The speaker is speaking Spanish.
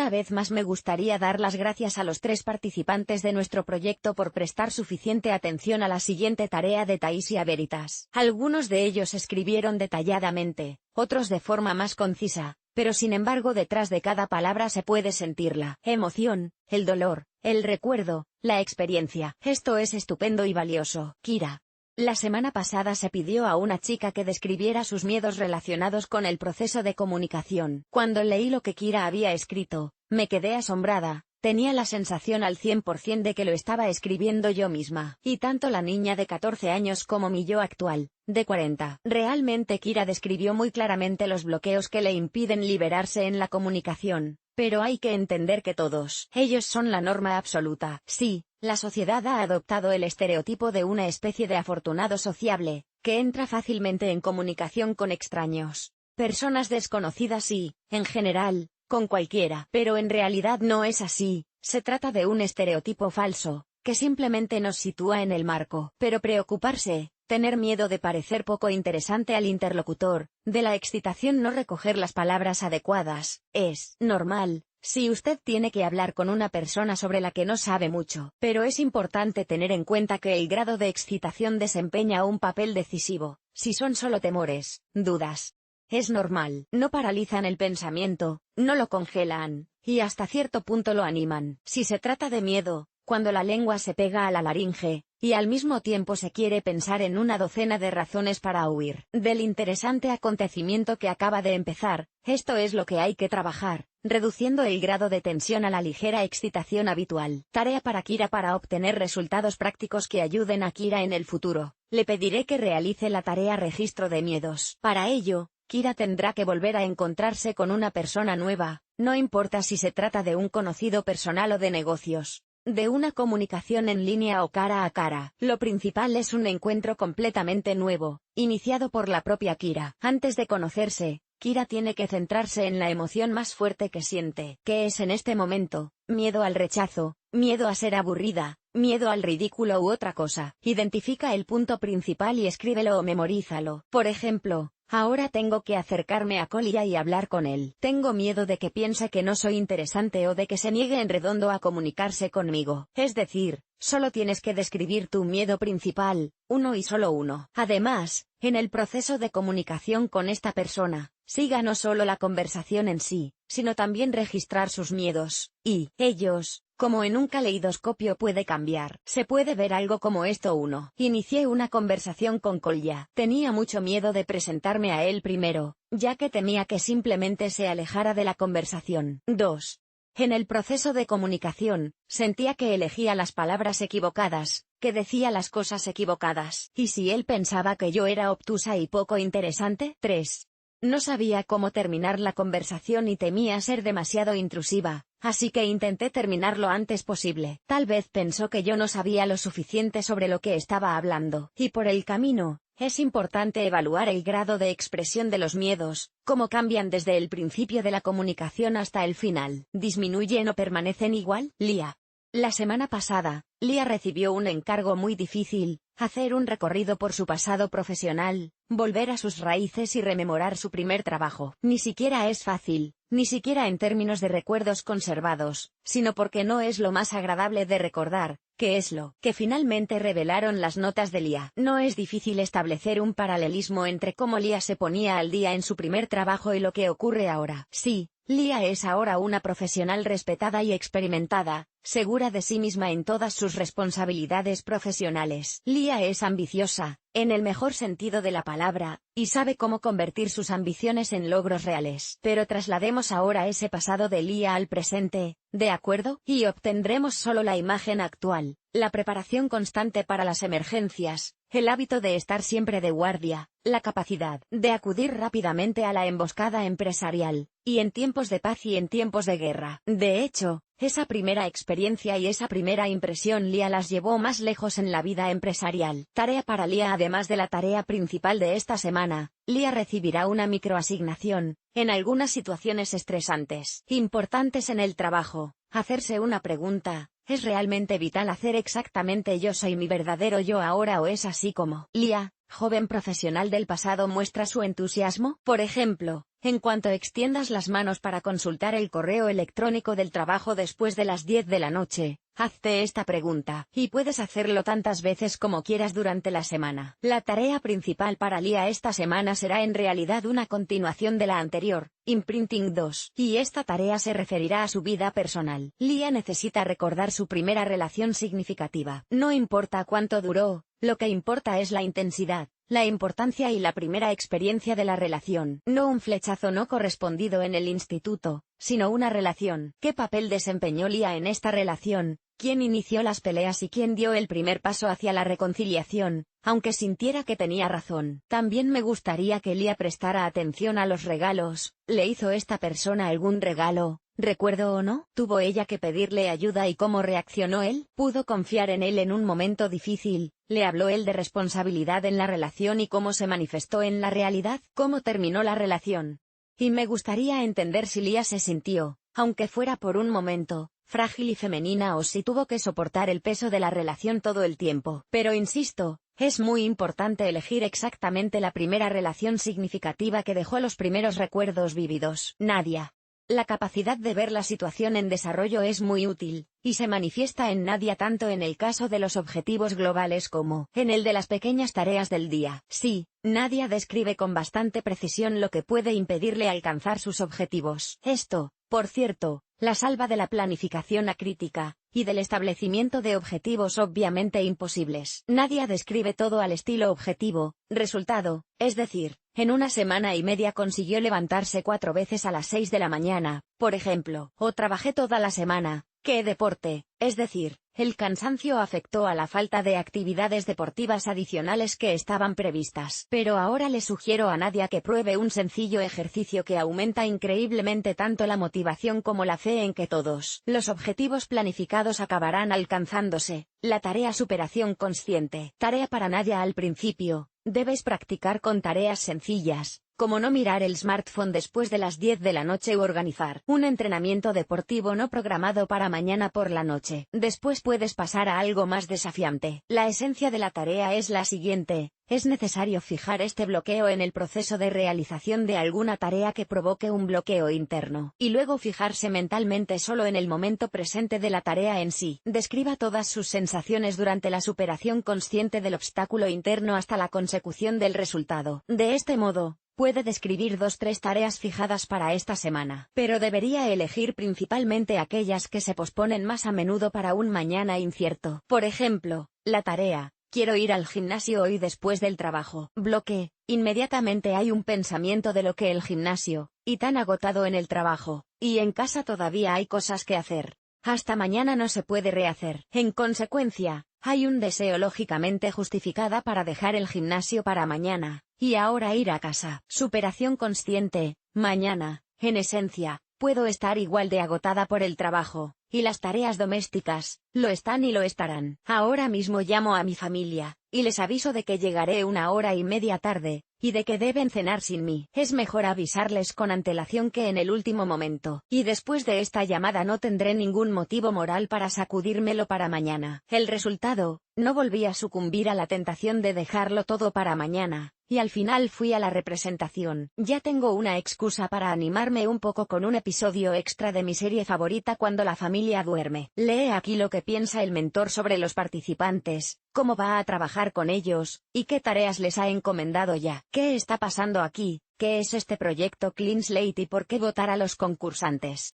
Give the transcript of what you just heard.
Una vez más me gustaría dar las gracias a los 3 participantes de nuestro proyecto por prestar suficiente atención a la siguiente tarea de Taisia Veritas. Algunos de ellos escribieron detalladamente, otros de forma más concisa, pero sin embargo detrás de cada palabra se puede sentir la emoción, el dolor, el recuerdo, la experiencia. Esto es estupendo y valioso. Kira. La semana pasada se pidió a una chica que describiera sus miedos relacionados con el proceso de comunicación. Cuando leí lo que Kira había escrito, me quedé asombrada. Tenía la sensación al 100% de que lo estaba escribiendo yo misma. Y tanto la niña de 14 años como mi yo actual, de 40. Realmente Kira describió muy claramente los bloqueos que le impiden liberarse en la comunicación. Pero hay que entender que todos ellos son la norma absoluta. Sí, la sociedad ha adoptado el estereotipo de una especie de afortunado sociable, que entra fácilmente en comunicación con extraños, personas desconocidas y, en general, con cualquiera. Pero en realidad no es así, se trata de un estereotipo falso, que simplemente nos sitúa en el marco. Pero preocuparse, tener miedo de parecer poco interesante al interlocutor, de la excitación no recoger las palabras adecuadas, es normal. Si usted tiene que hablar con una persona sobre la que no sabe mucho, pero es importante tener en cuenta que el grado de excitación desempeña un papel decisivo. Si son solo temores, dudas, es normal. No paralizan el pensamiento, no lo congelan, y hasta cierto punto lo animan. Si se trata de miedo, cuando la lengua se pega a la laringe, y al mismo tiempo se quiere pensar en una docena de razones para huir del interesante acontecimiento que acaba de empezar, esto es lo que hay que trabajar, reduciendo el grado de tensión a la ligera excitación habitual. Tarea para Kira. Para obtener resultados prácticos que ayuden a Kira en el futuro, le pediré que realice la tarea registro de miedos. Para ello, Kira tendrá que volver a encontrarse con una persona nueva, no importa si se trata de un conocido personal o de negocios, de una comunicación en línea o cara a cara. Lo principal es un encuentro completamente nuevo, iniciado por la propia Kira. Antes de conocerse, Kira tiene que centrarse en la emoción más fuerte que siente. ¿Qué es en este momento? Miedo al rechazo, miedo a ser aburrida, miedo al ridículo u otra cosa. Identifica el punto principal y escríbelo o memorízalo. Por ejemplo, ahora tengo que acercarme a Colia y hablar con él. Tengo miedo de que piense que no soy interesante o de que se niegue en redondo a comunicarse conmigo. Es decir, solo tienes que describir tu miedo principal, uno y solo uno. Además, en el proceso de comunicación con esta persona, siga no solo la conversación en sí, sino también registrar sus miedos, y ellos, como en un caleidoscopio puede cambiar. Se puede ver algo como esto. 1. Inicié una conversación con Colia. Tenía mucho miedo de presentarme a él primero, ya que temía que simplemente se alejara de la conversación. 2. En el proceso de comunicación, sentía que elegía las palabras equivocadas, que decía las cosas equivocadas. ¿Y si él pensaba que yo era obtusa y poco interesante? 3. No sabía cómo terminar la conversación y temía ser demasiado intrusiva, así que intenté terminar lo antes posible. Tal vez pensó que yo no sabía lo suficiente sobre lo que estaba hablando. Y por el camino, es importante evaluar el grado de expresión de los miedos, cómo cambian desde el principio de la comunicación hasta el final. ¿Disminuyen o permanecen igual? Lia. La semana pasada, Lia recibió un encargo muy difícil: hacer un recorrido por su pasado profesional, volver a sus raíces y rememorar su primer trabajo. Ni siquiera es fácil, ni siquiera en términos de recuerdos conservados, sino porque no es lo más agradable de recordar, que es lo que finalmente revelaron las notas de Lia. No es difícil establecer un paralelismo entre cómo Lia se ponía al día en su primer trabajo y lo que ocurre ahora. Sí, Lia es ahora una profesional respetada y experimentada, segura de sí misma en todas sus responsabilidades profesionales. Lia es ambiciosa, en el mejor sentido de la palabra, y sabe cómo convertir sus ambiciones en logros reales. Pero traslademos ahora ese pasado de Lia al presente, ¿de acuerdo? Y obtendremos solo la imagen actual, la preparación constante para las emergencias, el hábito de estar siempre de guardia, la capacidad de acudir rápidamente a la emboscada empresarial, y en tiempos de paz y en tiempos de guerra. De hecho, esa primera experiencia y esa primera impresión Lia las llevó más lejos en la vida empresarial. Tarea para Lia. Además de la tarea principal de esta semana, Lia recibirá una microasignación, en algunas situaciones estresantes, importantes en el trabajo. Hacerse una pregunta: ¿es realmente vital hacer exactamente yo soy mi verdadero yo ahora o es así como Lia, joven profesional del pasado, muestra su entusiasmo? Por ejemplo, En cuanto extiendas las manos para consultar el correo electrónico del trabajo después de las 10 de la noche, hazte esta pregunta, y puedes hacerlo tantas veces como quieras durante la semana. La tarea principal para Lia esta semana será en realidad una continuación de la anterior, Imprinting 2, y esta tarea se referirá a su vida personal. Lia necesita recordar su primera relación significativa. No importa cuánto duró, lo que importa es la intensidad, la importancia y la primera experiencia de la relación. No un flechazo no correspondido en el instituto, sino una relación. ¿Qué papel desempeñó Lia en esta relación? ¿Quién inició las peleas y quién dio el primer paso hacia la reconciliación, aunque sintiera que tenía razón? También me gustaría que Lia prestara atención a los regalos. ¿Le hizo esta persona algún regalo? ¿Recuerdo o no? ¿Tuvo ella que pedirle ayuda y cómo reaccionó él? ¿Pudo confiar en él en un momento difícil? ¿Le habló él de responsabilidad en la relación y cómo se manifestó en la realidad? ¿Cómo terminó la relación? Y me gustaría entender si Lia se sintió, aunque fuera por un momento, frágil y femenina o si tuvo que soportar el peso de la relación todo el tiempo. Pero insisto, es muy importante elegir exactamente la primera relación significativa que dejó los primeros recuerdos vívidos. Nadia. La capacidad de ver la situación en desarrollo es muy útil, y se manifiesta en Nadia tanto en el caso de los objetivos globales como en el de las pequeñas tareas del día. Sí, Nadia describe con bastante precisión lo que puede impedirle alcanzar sus objetivos. Esto, por cierto, la salva de la planificación acrítica, y del establecimiento de objetivos obviamente imposibles. Nadia describe todo al estilo objetivo, resultado, es decir, en una semana y media consiguió levantarse 4 veces a las 6 de la mañana, por ejemplo, o trabajé toda la semana. ¿Qué deporte? Es decir, el cansancio afectó a la falta de actividades deportivas adicionales que estaban previstas. Pero ahora le sugiero a Nadia que pruebe un sencillo ejercicio que aumenta increíblemente tanto la motivación como la fe en que todos los objetivos planificados acabarán alcanzándose. La tarea superación consciente. Tarea para Nadia al principio. Debes practicar con tareas sencillas, como no mirar el smartphone después de las 10 de la noche u organizar un entrenamiento deportivo no programado para mañana por la noche. Después puedes pasar a algo más desafiante. La esencia de la tarea es la siguiente. Es necesario fijar este bloqueo en el proceso de realización de alguna tarea que provoque un bloqueo interno, y luego fijarse mentalmente solo en el momento presente de la tarea en sí. Describa todas sus sensaciones durante la superación consciente del obstáculo interno hasta la consecución del resultado. De este modo, puede describir 2-3 tareas fijadas para esta semana, pero debería elegir principalmente aquellas que se posponen más a menudo para un mañana incierto. Por ejemplo, la tarea, quiero ir al gimnasio hoy después del trabajo. Bloque, inmediatamente hay un pensamiento de lo que el gimnasio, y tan agotado en el trabajo, y en casa todavía hay cosas que hacer. Hasta mañana no se puede rehacer. En consecuencia, hay un deseo lógicamente justificada para dejar el gimnasio para mañana, y ahora ir a casa. Superación consciente, mañana, en esencia, puedo estar igual de agotada por el trabajo, y las tareas domésticas, lo están y lo estarán. Ahora mismo llamo a mi familia, y les aviso de que llegaré 1 hora y media tarde, y de que deben cenar sin mí. Es mejor avisarles con antelación que en el último momento, y después de esta llamada no tendré ningún motivo moral para sacudírmelo para mañana. El resultado, no volví a sucumbir a la tentación de dejarlo todo para mañana, y al final fui a la representación. Ya tengo una excusa para animarme un poco con un episodio extra de mi serie favorita cuando la familia duerme. Lee aquí lo que piensa el mentor sobre los participantes, cómo va a trabajar con ellos, y qué tareas les ha encomendado ya. ¿Qué está pasando aquí? ¿Qué es este proyecto Clean Slate y por qué votar a los concursantes?